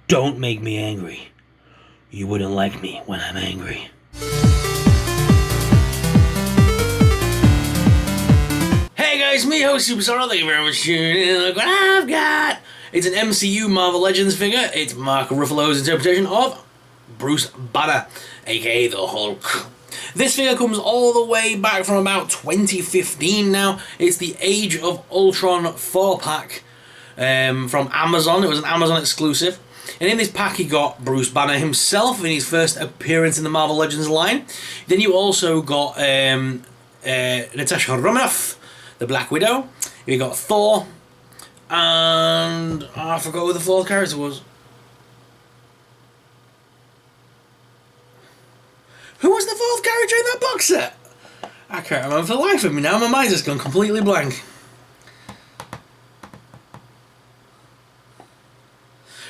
Don't make me angry. You wouldn't like me when I'm angry. Hey guys, me host Superstar. Thank you very much for tuning in. Look what I've got. It's an MCU Marvel Legends figure. It's Mark Ruffalo's interpretation of Bruce Banner, aka the Hulk. This figure comes all the way back from about 2015 now. It's the Age of Ultron 4-pack from Amazon. It was an Amazon exclusive. And in this pack, you got Bruce Banner himself in his first appearance in the Marvel Legends line. Then you also got Natasha Romanoff, the Black Widow. You got Thor, and I forgot who the fourth character was. Who was the fourth character in that box set? I can't remember for the life of me now. My mind's just gone completely blank.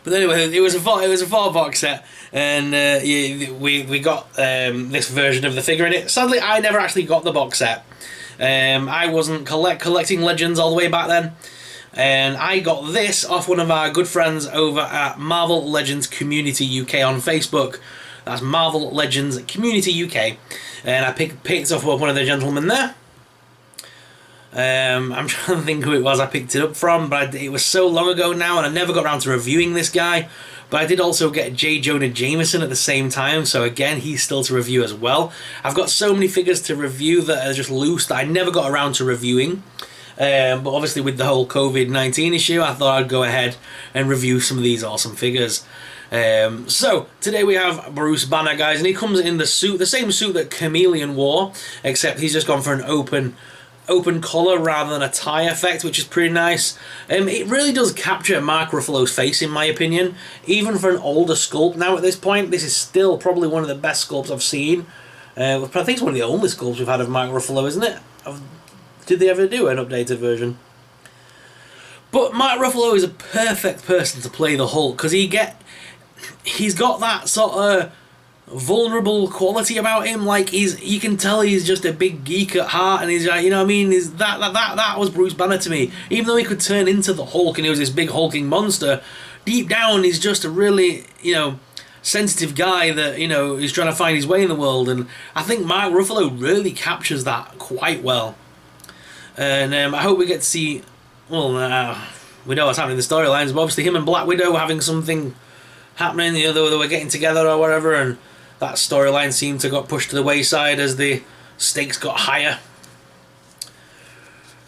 But anyway, it was a four box set, and we got this version of the figure in it. Sadly, I never actually got the box set. I wasn't collecting Legends all the way back then, and I got this off one of our good friends over at Marvel Legends Community UK on Facebook. That's Marvel Legends Community UK, and I picked it off one of the gentlemen there. I'm trying to think who it was I picked it up from, but it was so long ago now, and I never got around to reviewing this guy. But I did also get J. Jonah Jameson at the same time, so again, he's still to review as well. I've got so many figures to review that are just loose that I never got around to reviewing. But obviously with the whole COVID-19 issue, I thought I'd go ahead and review some of these awesome figures. So today we have Bruce Banner, guys, and he comes in the suit, the same suit that Chameleon wore, except he's just gone for an open colour rather than a tie effect, which is pretty nice. It really does capture Mark Ruffalo's face, in my opinion. Even for an older sculpt now at this point, this is still probably one of the best sculpts I've seen. I think it's one of the only sculpts we've had of Mark Ruffalo, isn't it? Did they ever do an updated version? But Mark Ruffalo is a perfect person to play the Hulk, because he's got that sort of vulnerable quality about him. Like, you can tell he's just a big geek at heart, and he's like, you know what I mean, that was Bruce Banner to me. Even though he could turn into the Hulk and he was this big hulking monster, deep down he's just a really, sensitive guy that, is trying to find his way in the world. And I think Mark Ruffalo really captures that quite well. And I hope we get to see, we know what's happening in the storylines, but obviously him and Black Widow having something happening, they were getting together or whatever, and that storyline seemed to got pushed to the wayside as the stakes got higher.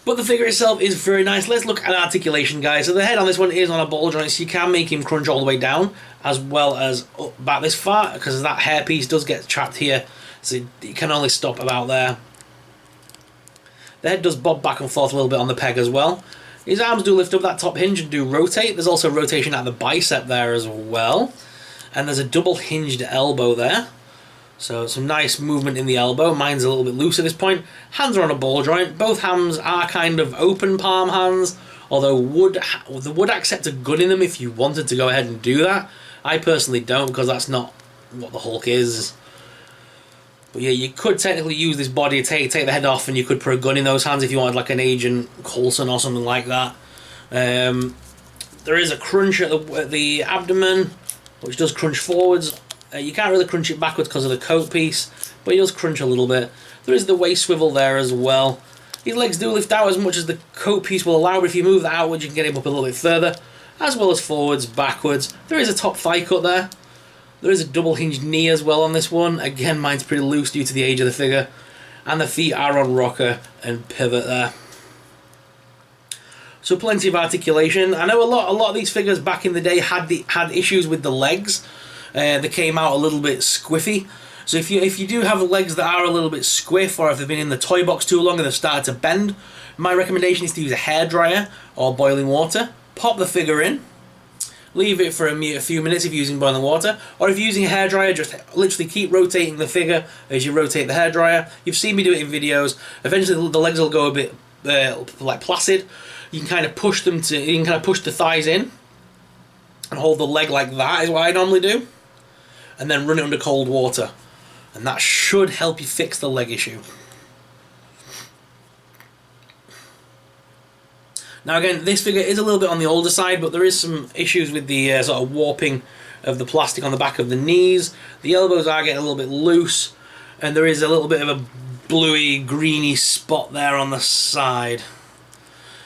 But the figure itself is very nice. Let's look at articulation, guys. So the head on this one is on a ball joint, so you can make him crunch all the way down, as well as up back this far, because that hairpiece does get trapped here, so it can only stop about there. The head does bob back and forth a little bit on the peg as well. His arms do lift up that top hinge and do rotate. There's also rotation at the bicep there as well. And there's a double hinged elbow there. So some nice movement in the elbow. Mine's a little bit loose at this point. Hands are on a ball joint. Both hands are kind of open palm hands, although would accept a gun in them if you wanted to go ahead and do that. I personally don't, because that's not what the Hulk is. But yeah, you could technically use this body to take the head off, and you could put a gun in those hands if you wanted, like an Agent Coulson or something like that. There is a crunch at the abdomen, which does crunch forwards. You can't really crunch it backwards because of the coat piece, but it does crunch a little bit. There is the waist swivel there as well. His legs do lift out as much as the coat piece will allow, but if you move that outwards, you can get him up a little bit further, as well as forwards, backwards. There is a top thigh cut there. There is a double hinged knee as well on this one. Again, mine's pretty loose due to the age of the figure. And the feet are on rocker and pivot there. So plenty of articulation. I know a lot of these figures back in the day had issues with the legs. They came out a little bit squiffy. So if you do have legs that are a little bit squiff, or if they've been in the toy box too long and they've started to bend, my recommendation is to use a hairdryer or boiling water. Pop the figure in. Leave it for a few minutes if you're using boiling water, or if you're using a hairdryer, just literally keep rotating the figure as you rotate the hairdryer. You've seen me do it in videos. Eventually the legs will go a bit like placid. You can kind of push the thighs in and hold the leg like that is what I normally do, and then run it under cold water, and that should help you fix the leg issue. Now again, this figure is a little bit on the older side, but there is some issues with the sort of warping of the plastic on the back of the knees. The elbows are getting a little bit loose, and there is a little bit of a bluey, greeny spot there on the side,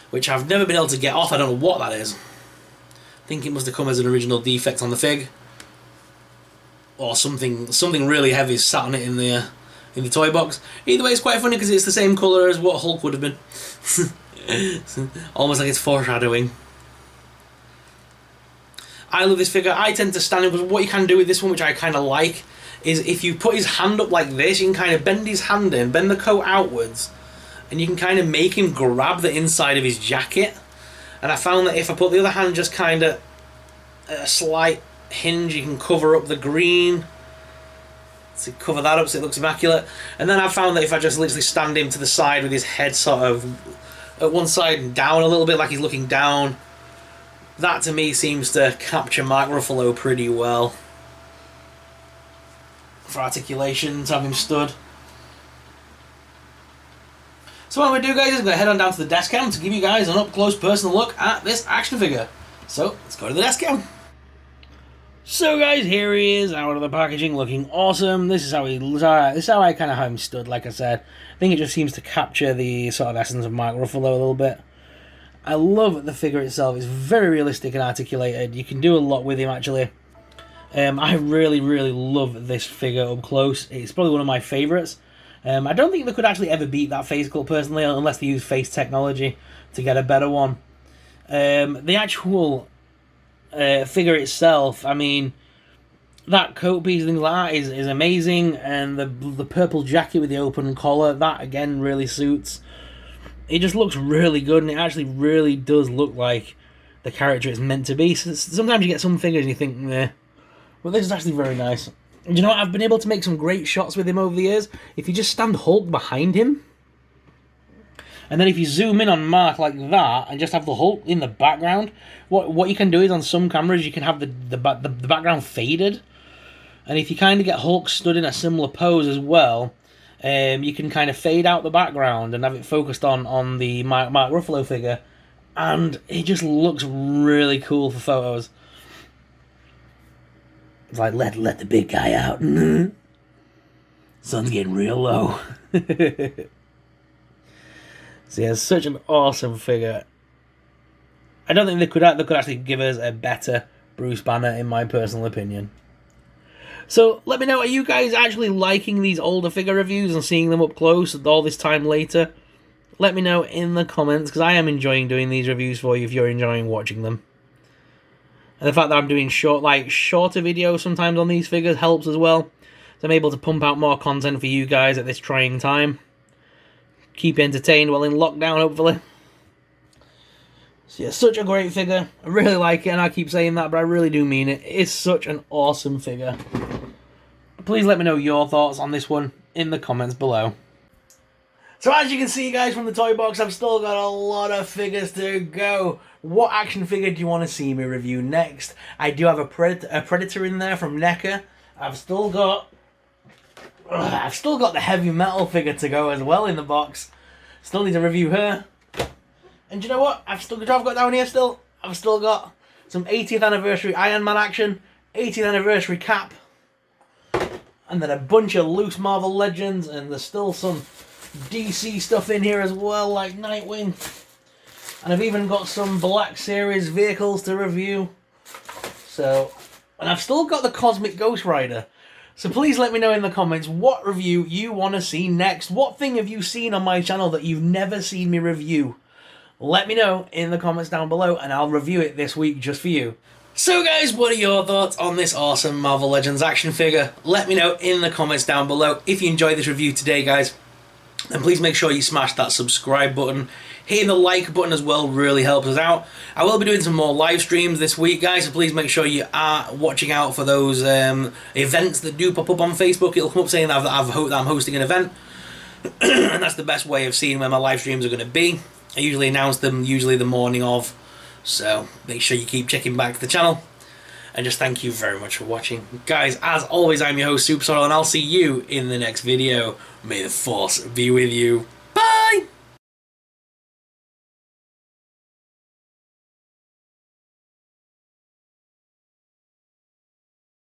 which I've never been able to get off. I don't know what that is. I think it must have come as an original defect on the fig, or something really heavy sat on it in the toy box. Either way, it's quite funny because it's the same colour as what Hulk would have been. Almost like it's foreshadowing. I love this figure. I tend to stand in. What you can do with this one, which I kind of like, is if you put his hand up like this, you can kind of bend his hand in, bend the coat outwards, and you can kind of make him grab the inside of his jacket. And I found that if I put the other hand just kind of at a slight hinge, you can cover up the green. So cover that up so it looks immaculate. And then I found that if I just literally stand him to the side with his head sort of at one side and down a little bit like he's looking down, that to me seems to capture Mark Ruffalo pretty well. For articulation, to have him stood. So what I'm going to do, guys, is I'm going to head on down to the desk cam to give you guys an up-close personal look at this action figure. So, let's go to the desk cam. So guys, here he is out of the packaging, looking awesome. This is how I kind of have him stood, like I said. I think it just seems to capture the sort of essence of Mark Ruffalo a little bit. I love the figure itself. It's very realistic and articulated. You can do a lot with him, actually. I really, really love this figure up close. It's probably one of my favourites. I don't think they could actually ever beat that face sculpt, personally, unless they use face technology to get a better one. The actual figure itself, I mean, that coat piece and things like that is amazing, and the purple jacket with the open collar, that again really suits. It just looks really good, and it actually really does look like the character it's meant to be. So sometimes you get some figures and you think, meh. But this is actually very nice. And you know what? I've been able to make some great shots with him over the years. If you just stand Hulk behind him, and then if you zoom in on Mark like that, and just have the Hulk in the background, what you can do is on some cameras you can have the background faded, and if you kind of get Hulk stood in a similar pose as well, you can kind of fade out the background and have it focused on the Mark Ruffalo figure, and it just looks really cool for photos. It's like, let the big guy out. Sun's getting real low. So yeah, such an awesome figure. I don't think they could actually give us a better Bruce Banner, in my personal opinion. So let me know, are you guys actually liking these older figure reviews and seeing them up close all this time later? Let me know in the comments, because I am enjoying doing these reviews for you if you're enjoying watching them. And the fact that I'm doing shorter videos sometimes on these figures helps as well. So I'm able to pump out more content for you guys at this trying time. Keep you entertained while in lockdown, hopefully. So yeah, such a great figure. I really like it, and I keep saying that, but I really do mean it. It's such an awesome figure. Please let me know your thoughts on this one in the comments below. So as you can see, guys, from the toy box, I've still got a lot of figures to go. What action figure do you want to see me review next? I do have a Predator in there from NECA. I've still got the heavy metal figure to go as well in the box. Still need to review her. And you know what? I've still got some 80th anniversary Iron Man action, 80th anniversary Cap, and then a bunch of loose Marvel Legends, and there's still some DC stuff in here as well, like Nightwing. And I've even got some Black Series vehicles to review. So, and I've still got the Cosmic Ghost Rider. So please let me know in the comments what review you want to see next. What thing have you seen on my channel that you've never seen me review? Let me know in the comments down below, and I'll review it this week just for you. So guys, what are your thoughts on this awesome Marvel Legends action figure? Let me know in the comments down below. If you enjoyed this review today, guys, then please make sure you smash that subscribe button. Hitting the like button as well really helps us out. I will be doing some more live streams this week, guys, so please make sure you are watching out for those events that do pop up on Facebook. It'll come up saying that I'm hosting an event, and that's the best way of seeing when my live streams are going to be. I usually announce them the morning of, so make sure you keep checking back the channel. And just thank you very much for watching. Guys, as always, I'm your host, Super Soil, and I'll see you in the next video. May the Force be with you.